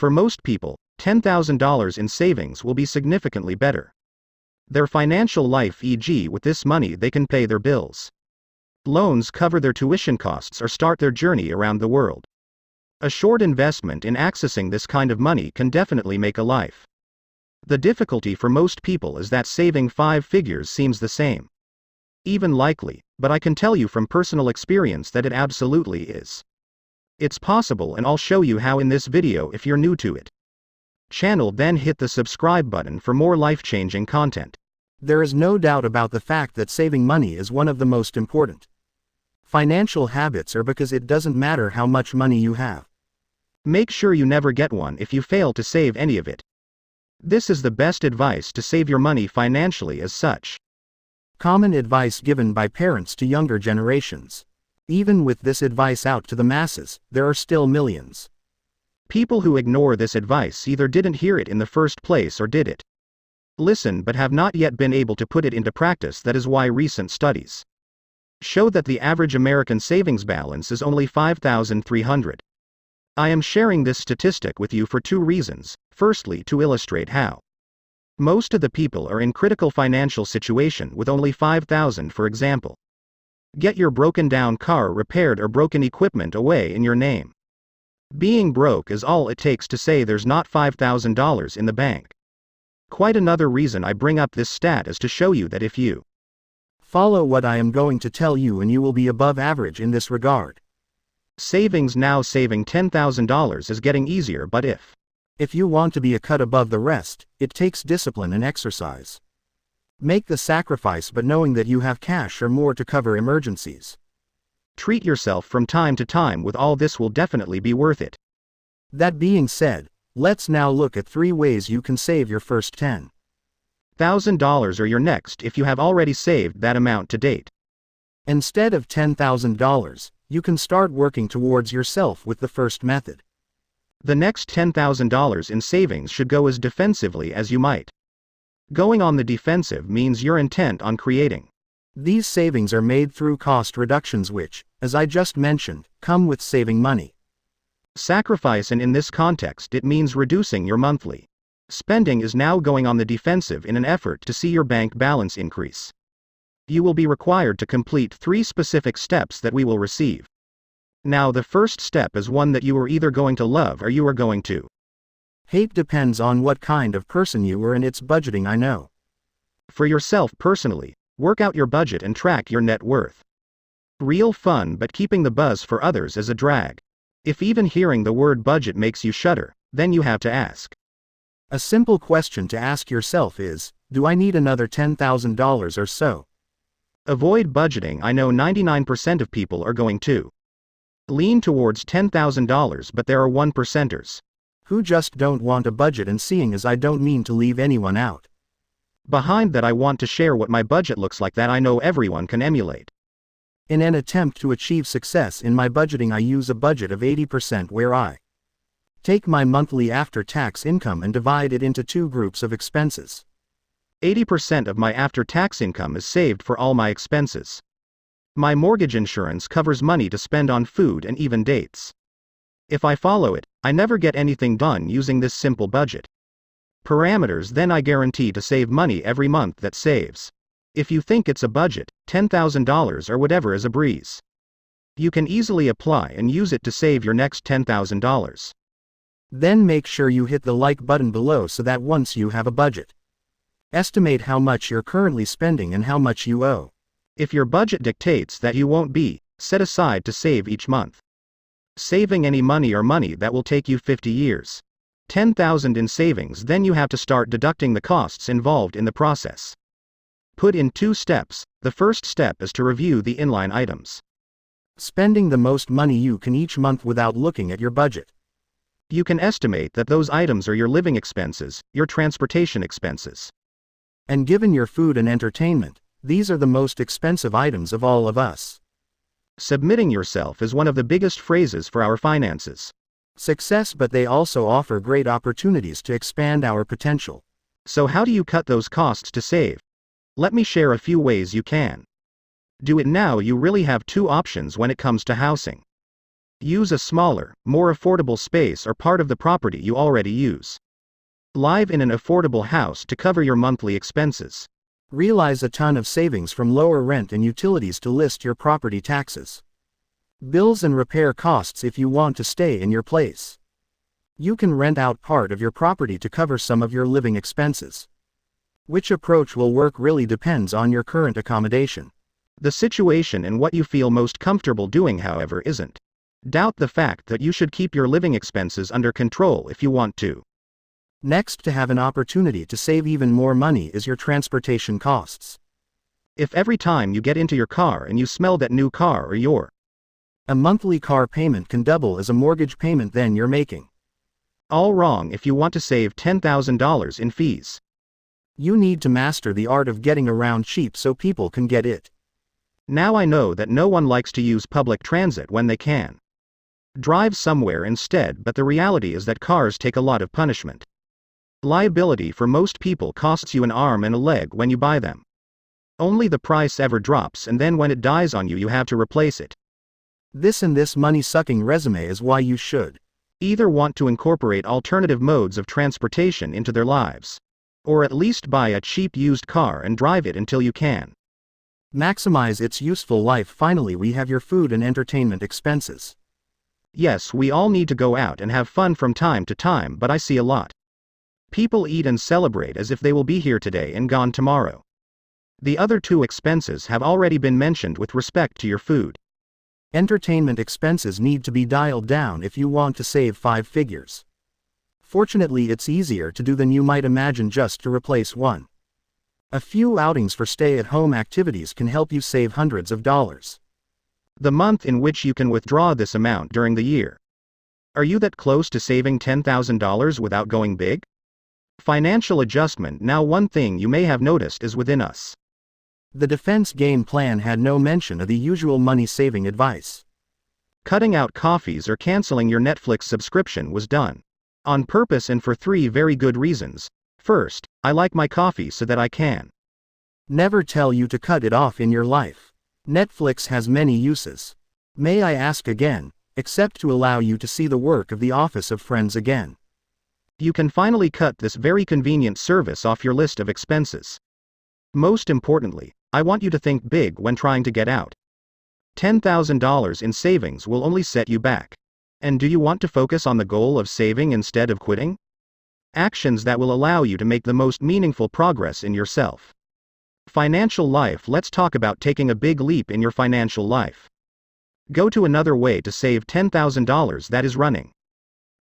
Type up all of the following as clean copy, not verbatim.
for most people, $10,000 in savings will be significantly better. Their financial life, e.g., with this money they can pay their bills, loans, cover their tuition costs, or start their journey around the world. A short investment in accessing this kind of money can definitely make a life. The difficulty for most people is that saving 5 figures seems the same, even likely, but I can tell you from personal experience that it absolutely is. It's possible, and I'll show you how in this video if you're new to it channel. Then hit the subscribe button for more life-changing content. There is no doubt about the fact that saving money is one of the most important financial habits, or because it doesn't matter how much money you have. Make sure you never get one if you fail to save any of it. This is the best advice to save your money financially as such. Common advice given by parents to younger generations. Even with this advice out to the masses, there are still millions. People who ignore this advice either didn't hear it in the first place or did it listen but have not yet been able to put it into practice. That is why recent studies show that the average American savings balance is only $5,300. I am sharing this statistic with you for 2 reasons. Firstly, to illustrate how most of the people are in critical financial situation with only $5,000. For example, get your broken down car repaired or broken equipment away in your name. Being broke is all it takes to say there's not $5,000 in the bank. Quite another reason I bring up this stat is to show you that if you follow what I am going to tell you, and you will be above average in this regard. Savings now. Saving $10,000 is getting easier, but if you want to be a cut above the rest, it takes discipline and exercise. Make the sacrifice, but knowing that you have cash or more to cover emergencies. Treat yourself from time to time with all this will definitely be worth it. That being said, let's now look at 3 ways you can save your first $10,000 or your next if you have already saved that amount to date. Instead of $10,000, you can start working towards yourself with the first method. The next $10,000 in savings should go as defensively as you might. Going on the defensive means you're intent on creating. These savings are made through cost reductions which, as I just mentioned, come with saving money. Sacrifice, and in this context it means reducing your monthly spending is now going on the defensive in an effort to see your bank balance increase. You will be required to complete 3 specific steps that we will receive. Now the first step is one that you are either going to love or you are going to hate. Depends on what kind of person you are, and it's budgeting, I know. For yourself personally, work out your budget and track your net worth. Real fun, but keeping the buzz for others is a drag. If even hearing the word budget makes you shudder, then you have to ask. A simple question to ask yourself is, do I need another $10,000 or so? Avoid budgeting. I know 99% of people are going to lean towards $10,000, but there are 1%ers who just don't want a budget, and seeing as I don't mean to leave anyone out behind that, I want to share what my budget looks like that I know everyone can emulate. In an attempt to achieve success in my budgeting, I use a budget of 80% where I take my monthly after-tax income and divide it into 2 groups of expenses. 80% of my after-tax income is saved for all my expenses. My mortgage insurance covers money to spend on food and even dates. If I follow it, I never get anything done using this simple budget parameters, then I guarantee to save money every month. That saves. If you think it's a budget, $10,000 or whatever is a breeze. You can easily apply and use it to save your next $10,000. Then make sure you hit the like button below so that once you have a budget, estimate how much you're currently spending and how much you owe. If your budget dictates that you won't be set aside to save each month, saving any money or money that will take you 50 years, $10,000 in savings, then you have to start deducting the costs involved in the process. Put in 2 steps. The first step is to review the inline items. Spending the most money you can each month without looking at your budget. You can estimate that those items are your living expenses, your transportation expenses. And given your food and entertainment, these are the most expensive items of all of us. Submitting yourself is one of the biggest phrases for our finances. Success, but they also offer great opportunities to expand our potential. So how do you cut those costs to save? Let me share a few ways you can do it now. You really have 2 options when it comes to housing. Use a smaller, more affordable space or part of the property you already use. Live in an affordable house to cover your monthly expenses. Realize a ton of savings from lower rent and utilities to list your property taxes. Bills and repair costs if you want to stay in your place. You can rent out part of your property to cover some of your living expenses. Which approach will work really depends on your current accommodation. The situation and what you feel most comfortable doing, however, isn't. Doubt the fact that you should keep your living expenses under control if you want to. Next, to have an opportunity to save even more money is your transportation costs. If every time you get into your car and you smell that new car or a monthly car payment can double as a mortgage payment then you're making. All wrong if you want to save $10,000 in fees. You need to master the art of getting around cheap so people can get it. Now I know that no one likes to use public transit when they can. Drive somewhere instead, but the reality is that cars take a lot of punishment. Liability for most people costs you an arm and a leg when you buy them. Only the price ever drops, and then when it dies on you, you have to replace it. This money-sucking resume is why you should either want to incorporate alternative modes of transportation into their lives, or at least buy a cheap used car and drive it until you can maximize its useful life. Finally, we have your food and entertainment expenses. Yes, we all need to go out and have fun from time to time, but I see a lot. People eat and celebrate as if they will be here today and gone tomorrow. The other two expenses have already been mentioned with respect to your food. Entertainment expenses need to be dialed down if you want to save 5 figures. Fortunately, it's easier to do than you might imagine just to replace one. A few outings for stay-at-home activities can help you save hundreds of dollars. The month in which you can withdraw this amount during the year. Are you that close to saving $10,000 without going big? Financial adjustment. Now, one thing you may have noticed is within us. The defense game plan had no mention of the usual money-saving advice. Cutting out coffees or canceling your Netflix subscription was done on purpose and for 3 very good reasons. First, I like my coffee so that I can never tell you to cut it off in your life. Netflix has many uses. May I ask again, except to allow you to see the work of The Office of Friends again. You can finally cut this very convenient service off your list of expenses. Most importantly, I want you to think big when trying to get out. $10,000 in savings will only set you back. And do you want to focus on the goal of saving instead of quitting? Actions that will allow you to make the most meaningful progress in yourself. Financial life. Let's talk about taking a big leap in your financial life. Go to another way to save $10,000, that is running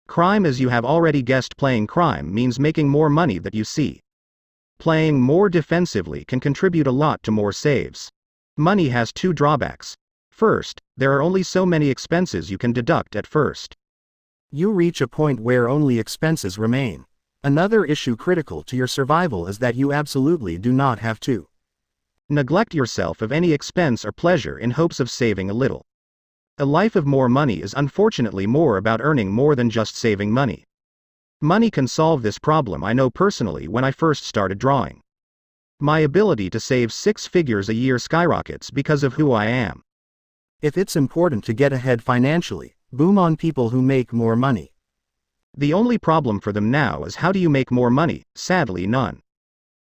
crime. As you have already guessed, playing crime means making more money that you see. Playing more defensively can contribute a lot to more saves. Money has 2 drawbacks. First, there are only so many expenses you can deduct at first. You reach a point where only expenses remain. Another issue critical to your survival is that you absolutely do not have to neglect yourself of any expense or pleasure in hopes of saving a little. A life of more money is unfortunately more about earning more than just saving money. Money can solve this problem. I know personally when I first started drawing. My ability to save 6 figures a year skyrockets because of who I am. If it's important to get ahead financially, boom on people who make more money. The only problem for them now is how do you make more money? Sadly, none.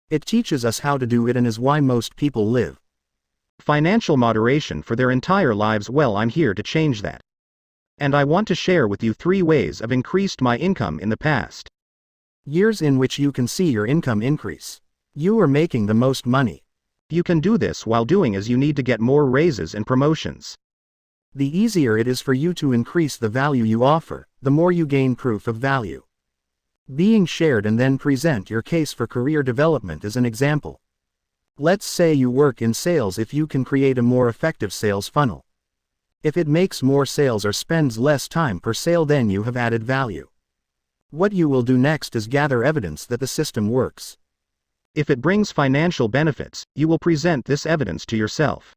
It teaches us how to do it and is why most people live financial moderation for their entire lives. Well, I'm here to change that. And I want to share with you 3 ways I've increased my income in the past years in which you can see your income increase. You are making the most money. You can do this while doing as you need to get more raises and promotions. The easier it is for you to increase the value you offer, the more you gain proof of value being shared, and then present your case for career development as an example. Let's say you work in sales. If you can create a more effective sales funnel, if it makes more sales or spends less time per sale, then you have added value. What you will do next is gather evidence that the system works. If it brings financial benefits, you will present this evidence to yourself.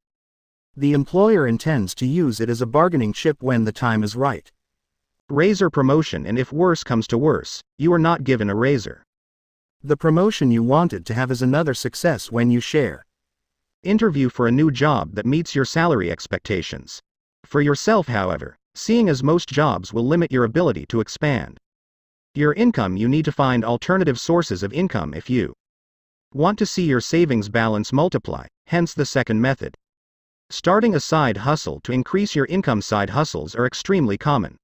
The employer intends to use it as a bargaining chip when the time is right. Raiser promotion, and if worse comes to worse, you are not given a raiser. The promotion you wanted to have is another success when you share. Interview for a new job that meets your salary expectations. For yourself, however, seeing as most jobs will limit your ability to expand your income. You need to find alternative sources of income if you want to see your savings balance multiply, hence the second method. Starting a side hustle to increase your income. Side hustles are extremely common.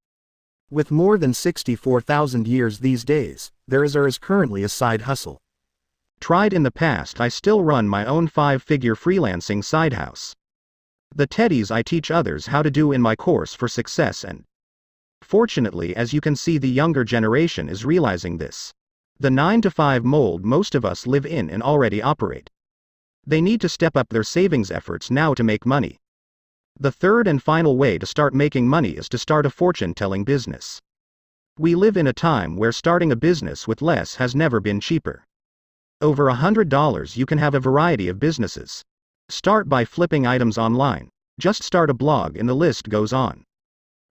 With more than 64,000 years these days, there is currently a side hustle. Tried in the past. I still run my own 5-figure freelancing side house. The teddies I teach others how to do in my course for success, and fortunately, as you can see, the younger generation is realizing this. The 9-to-5 mold most of us live in and already operate. They need to step up their savings efforts now to make money. The third and final way to start making money is to start a fortune-telling business. We live in a time where starting a business with less has never been cheaper. Over $100 you can have a variety of businesses. Start by flipping items online. Just start a blog and the list goes on.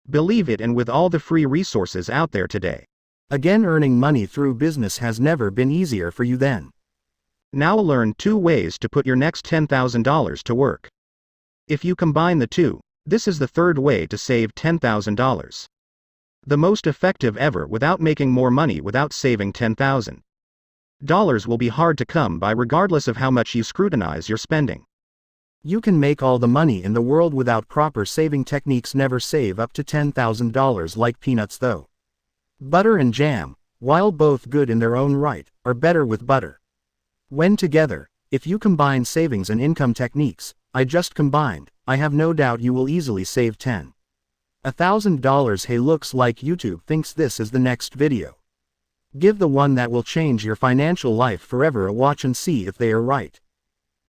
Believe it, and with all the free resources out there today. Again, earning money through business has never been easier for you then. Now learn 2 ways to put your next $10,000 to work. If you combine the two, this is the third way to save $10,000. The most effective ever without making more money without saving $10,000 will be hard to come by regardless of how much you scrutinize your spending. You can make all the money in the world without proper saving techniques. Never save up to $10,000 like peanuts though. Butter and jam, while both good in their own right, are better with butter. When together, if you combine savings and income techniques, I just combined, I have no doubt you will easily save $10,000. Hey, looks like YouTube thinks this is the next video. Give the one that will change your financial life forever a watch and see if they are right.